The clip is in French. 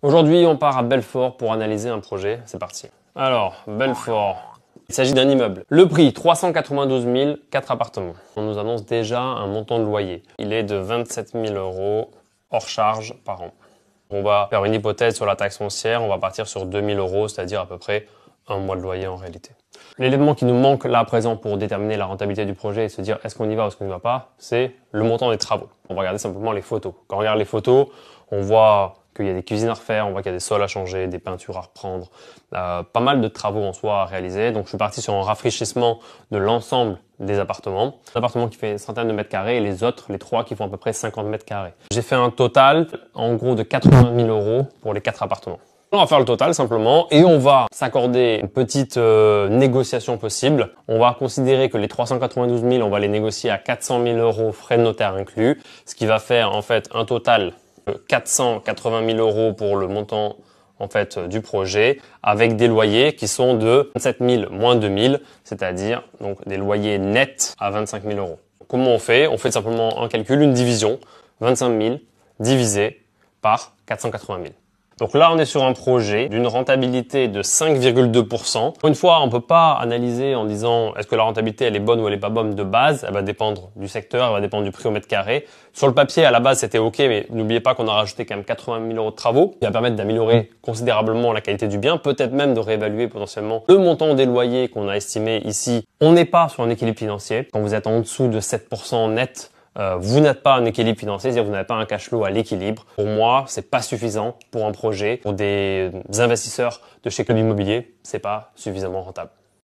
Aujourd'hui, on part à Belfort pour analyser un projet. C'est parti. Alors, Belfort. Il s'agit d'un immeuble. Le prix, 392 000, 4 appartements. On nous annonce déjà un montant de loyer. Il est de 27 000 € hors charge par an. On va faire une hypothèse sur la taxe foncière. On va partir sur 2 000 €, c'est-à-dire à peu près un mois de loyer en réalité. L'élément qui nous manque là à présent pour déterminer la rentabilité du projet et se dire est-ce qu'on y va ou est-ce qu'on n'y va pas, c'est le montant des travaux. On va regarder simplement les photos. Quand on regarde les photos, on voit qu'il y a des cuisines à refaire, on voit qu'il y a des sols à changer, des peintures à reprendre, pas mal de travaux en soi à réaliser. Donc je suis parti sur un rafraîchissement de l'ensemble des appartements. Un appartement qui fait une centaine de mètres carrés et les autres, les trois qui font à peu près 50 mètres carrés. J'ai fait un total en gros de 80 000 € pour les 4 appartements. On va faire le total simplement et on va s'accorder une petite négociation possible. On va considérer que les 392 000, on va les négocier à 400 000 € frais de notaire inclus, ce qui va faire en fait un total de 480 000 € pour le montant en fait du projet, avec des loyers qui sont de 27 000 moins 2 000, c'est-à-dire donc des loyers nets à 25 000 €. Comment on fait? On fait simplement un calcul, une division, 25 000 divisé par 480 000. Donc là, on est sur un projet d'une rentabilité de 5,2%. Une fois, on peut pas analyser en disant est-ce que la rentabilité elle est bonne ou elle est pas bonne de base. Elle va dépendre du secteur, elle va dépendre du prix au mètre carré. Sur le papier, à la base, c'était OK, mais n'oubliez pas qu'on a rajouté quand même 80 000 € de travaux qui va permettre d'améliorer considérablement la qualité du bien, peut-être même de réévaluer potentiellement le montant des loyers qu'on a estimé ici. On n'est pas sur un équilibre financier. Quand vous êtes en dessous de 7% net, vous n'êtes pas un équilibre financier, c'est-à-dire vous n'avez pas un cash flow à l'équilibre. Pour moi, c'est pas suffisant pour un projet. Pour des investisseurs de chez Club Immobilier, c'est pas suffisamment rentable.